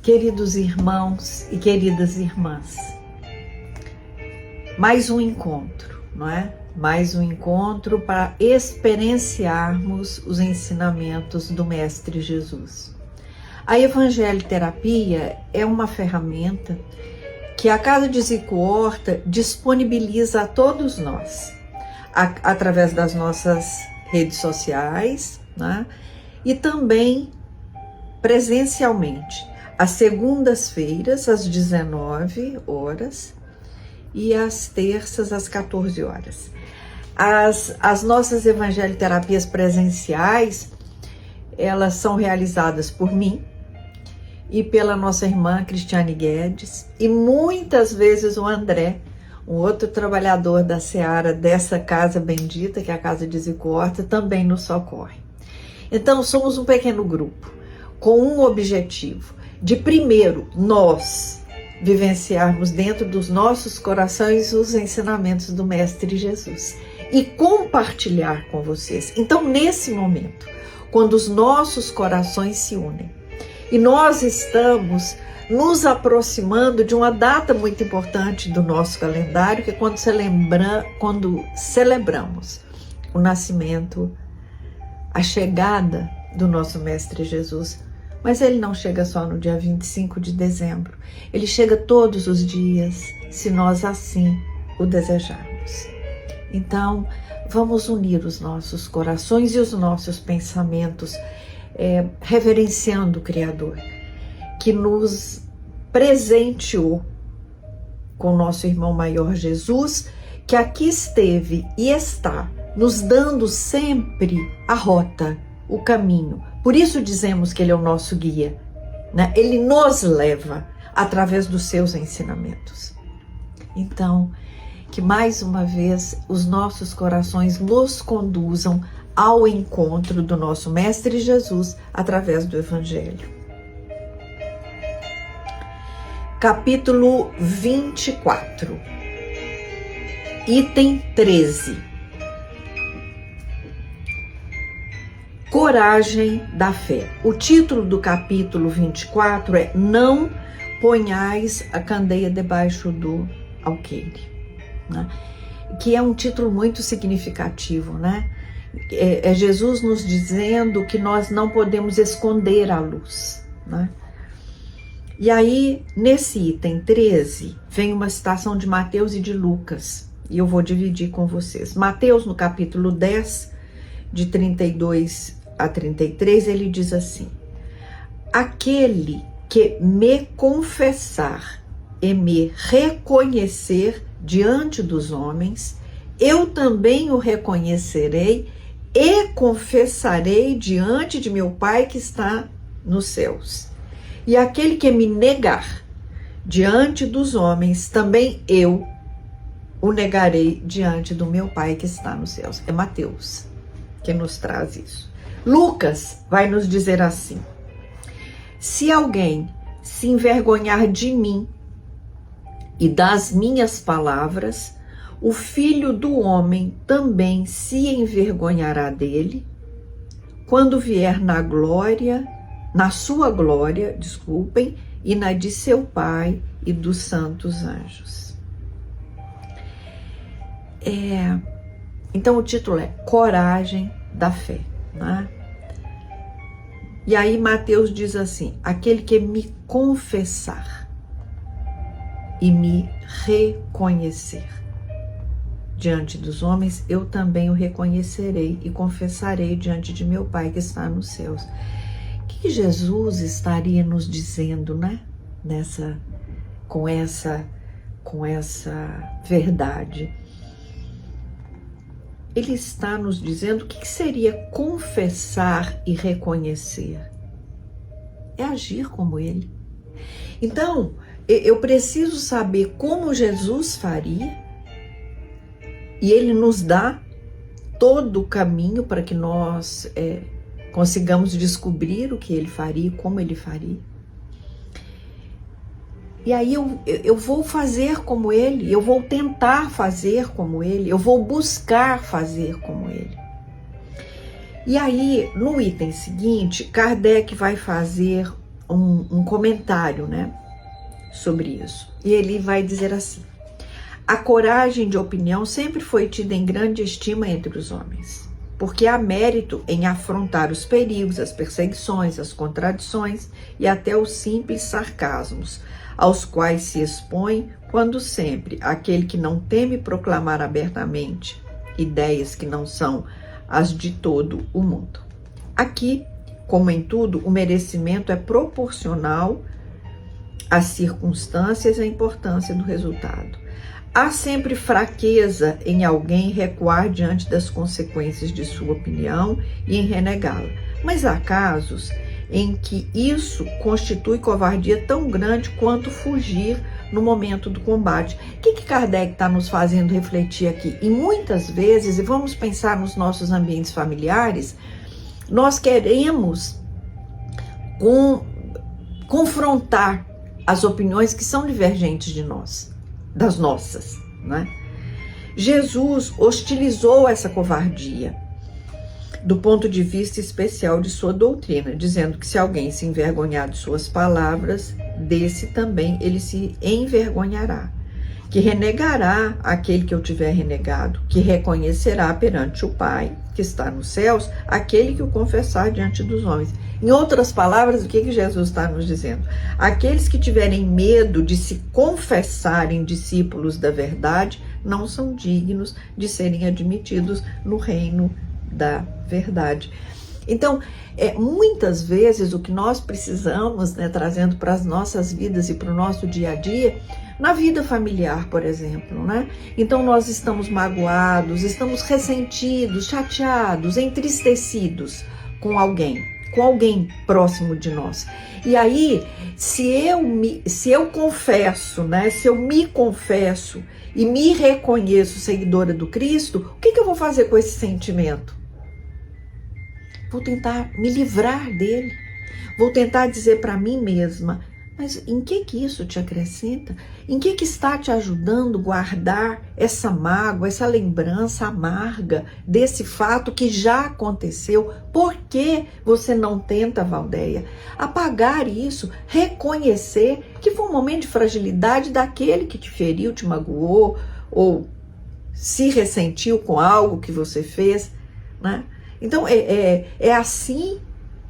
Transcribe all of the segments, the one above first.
Queridos irmãos e queridas irmãs, mais um encontro, não é? Mais um encontro para experienciarmos os ensinamentos do Mestre Jesus. A evangeliterapia é uma ferramenta que a Casa de Zico Horta disponibiliza a todos nós, através das nossas redes sociais, né? E também presencialmente, às segundas-feiras, às 19 horas, e às terças, às 14 horas. As nossas evangeliterapias presenciais, elas são realizadas por mim e pela nossa irmã Cristiane Guedes, e muitas vezes o André, um outro trabalhador da seara dessa casa bendita, que é a Casa de Zico Horta, também nos socorre. Então, somos um pequeno grupo, com um objetivo, de primeiro, nós vivenciarmos dentro dos nossos corações os ensinamentos do Mestre Jesus e compartilhar com vocês. Então, nesse momento, quando os nossos corações se unem, e nós estamos nos aproximando de uma data muito importante do nosso calendário, que é quando celebramos o nascimento, a chegada do nosso Mestre Jesus. Mas ele não chega só no dia 25 de dezembro, ele chega todos os dias, se nós assim o desejarmos. Então, vamos unir os nossos corações e os nossos pensamentos, reverenciando o Criador, que nos presenteou com o nosso irmão maior Jesus, que aqui esteve e está nos dando sempre a rota, o caminho. Por isso dizemos que ele é o nosso guia, né? Ele nos leva através dos seus ensinamentos. Então, que mais uma vez os nossos corações nos conduzam ao encontro do nosso Mestre Jesus através do Evangelho. Capítulo 24, item 13. Coragem da fé. O título do capítulo 24 é Não ponhais a candeia debaixo do alqueire, né? Que é um título muito significativo, né? É Jesus nos dizendo que nós não podemos esconder a luz, né? E aí, nesse item 13, vem uma citação de Mateus e de Lucas, e eu vou dividir com vocês. Mateus, no capítulo 10, de 32 a 33, ele diz assim: aquele que me confessar e me reconhecer diante dos homens, eu também o reconhecerei e confessarei diante de meu Pai que está nos céus. E aquele que me negar diante dos homens, também eu o negarei diante do meu Pai que está nos céus. É Mateus que nos traz isso. Lucas vai nos dizer assim: se alguém se envergonhar de mim e das minhas palavras, o Filho do Homem também se envergonhará dele, quando vier na sua glória, e na de seu Pai e dos santos anjos. Então o título é Coragem da Fé, né? E aí Mateus diz assim: aquele que me confessar e me reconhecer diante dos homens, eu também o reconhecerei e confessarei diante de meu Pai que está nos céus. O que Jesus estaria nos dizendo, né? Com essa verdade. Ele está nos dizendo o que seria confessar e reconhecer. É agir como ele. Então, eu preciso saber como Jesus faria, e ele nos dá todo o caminho para que nós consigamos descobrir o que ele faria e como ele faria. E aí eu vou fazer como ele, eu vou tentar fazer como ele, eu vou buscar fazer como ele. E aí, no item seguinte, Kardec vai fazer um comentário, né, sobre isso. E ele vai dizer assim: a coragem de opinião sempre foi tida em grande estima entre os homens, porque há mérito em afrontar os perigos, as perseguições, as contradições e até os simples sarcasmos, aos quais se expõe quando sempre aquele que não teme proclamar abertamente ideias que não são as de todo o mundo. Aqui, como em tudo, o merecimento é proporcional às circunstâncias e à importância do resultado. Há sempre fraqueza em alguém recuar diante das consequências de sua opinião e em renegá-la. Mas há casos em que isso constitui covardia tão grande quanto fugir no momento do combate. O que Kardec está nos fazendo refletir aqui? E muitas vezes, e vamos pensar nos nossos ambientes familiares, nós queremos confrontar as opiniões que são divergentes de nós, das nossas, né? Jesus hostilizou essa covardia do ponto de vista especial de sua doutrina, dizendo que se alguém se envergonhar de suas palavras, desse também ele se envergonhará, que renegará aquele que eu tiver renegado, que reconhecerá perante o Pai, que está nos céus, aquele que o confessar diante dos homens. Em outras palavras, o que Jesus está nos dizendo? Aqueles que tiverem medo de se confessarem discípulos da verdade, não são dignos de serem admitidos no reino da verdade. Então, muitas vezes o que nós precisamos, né, trazendo para as nossas vidas e para o nosso dia a dia, na vida familiar, por exemplo, né? Então nós estamos magoados, estamos ressentidos, chateados, entristecidos com alguém próximo de nós. E aí, se eu confesso, né? Se eu me confesso e me reconheço seguidora do Cristo, o que eu vou fazer com esse sentimento? Vou tentar me livrar dele. Vou tentar dizer para mim mesma: mas em que isso te acrescenta? Em que está te ajudando a guardar essa mágoa, essa lembrança amarga desse fato que já aconteceu? Por que você não tenta, Valdeia, apagar isso, reconhecer que foi um momento de fragilidade daquele que te feriu, te magoou ou se ressentiu com algo que você fez, né? Então é assim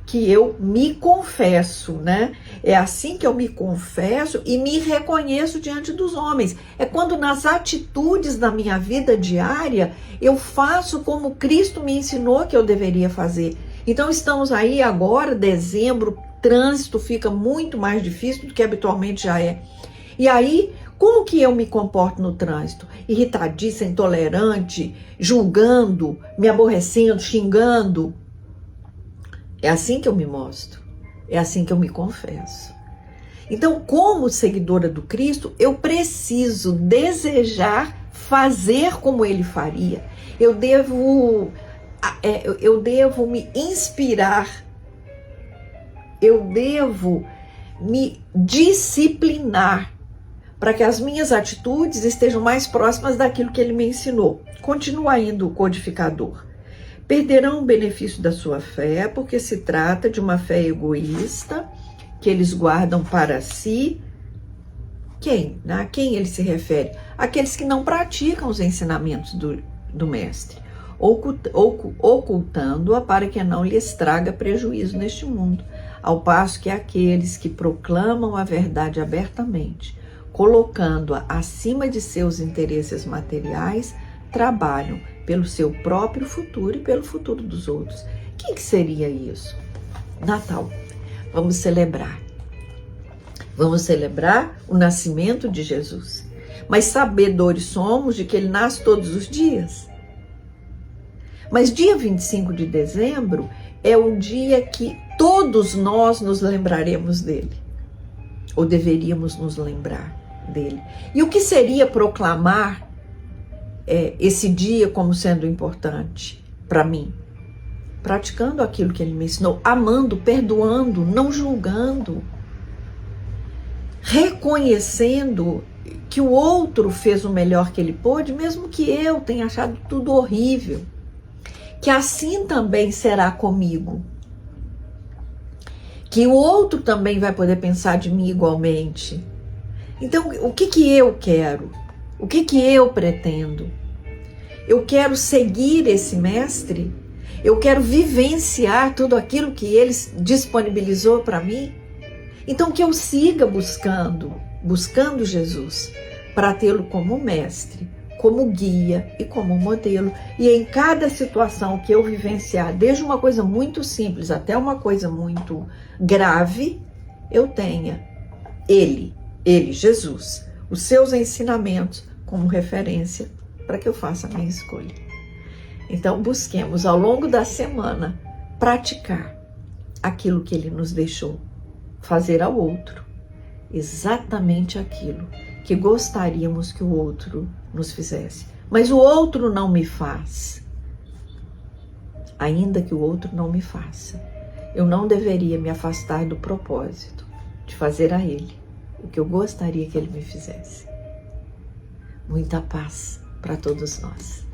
que eu me confesso, né? É assim que eu me confesso e me reconheço diante dos homens. É quando nas atitudes da minha vida diária eu faço como Cristo me ensinou que eu deveria fazer. Então estamos aí agora, dezembro, trânsito fica muito mais difícil do que habitualmente já é. E aí, como que eu me comporto no trânsito? Irritadiça, intolerante, julgando, me aborrecendo, xingando. É assim que eu me mostro, é assim que eu me confesso. Então, como seguidora do Cristo, eu preciso desejar fazer como ele faria. Eu devo me inspirar, eu devo me disciplinar para que as minhas atitudes estejam mais próximas daquilo que ele me ensinou. Continua indo o codificador. Perderão o benefício da sua fé, porque se trata de uma fé egoísta, que eles guardam para si. Quem? A quem ele se refere? Aqueles que não praticam os ensinamentos do mestre, ocultando-a para que não lhes traga prejuízo neste mundo, ao passo que aqueles que proclamam a verdade abertamente, colocando-a acima de seus interesses materiais, trabalham pelo seu próprio futuro e pelo futuro dos outros. O que seria isso? Natal. Vamos celebrar. Vamos celebrar o nascimento de Jesus. Mas sabedores somos de que ele nasce todos os dias. Mas dia 25 de dezembro é o dia que todos nós nos lembraremos dele. Ou deveríamos nos lembrar dele. E o que seria proclamar esse dia como sendo importante para mim? Praticando aquilo que ele me ensinou, amando, perdoando, não julgando, reconhecendo que o outro fez o melhor que ele pôde, mesmo que eu tenha achado tudo horrível, que assim também será comigo, que o outro também vai poder pensar de mim igualmente. Então, o que eu quero? O que eu pretendo? Eu quero seguir esse mestre? Eu quero vivenciar tudo aquilo que ele disponibilizou para mim? Então, que eu siga buscando Jesus, para tê-lo como mestre, como guia e como modelo. E em cada situação que eu vivenciar, desde uma coisa muito simples até uma coisa muito grave, eu tenha Ele, Jesus, os seus ensinamentos como referência para que eu faça a minha escolha. Então, busquemos ao longo da semana praticar aquilo que Ele nos deixou, fazer ao outro exatamente aquilo que gostaríamos que o outro nos fizesse. Mas o outro não me faz. Ainda que o outro não me faça, eu não deveria me afastar do propósito de fazer a ele o que eu gostaria que ele me fizesse. Muita paz para todos nós.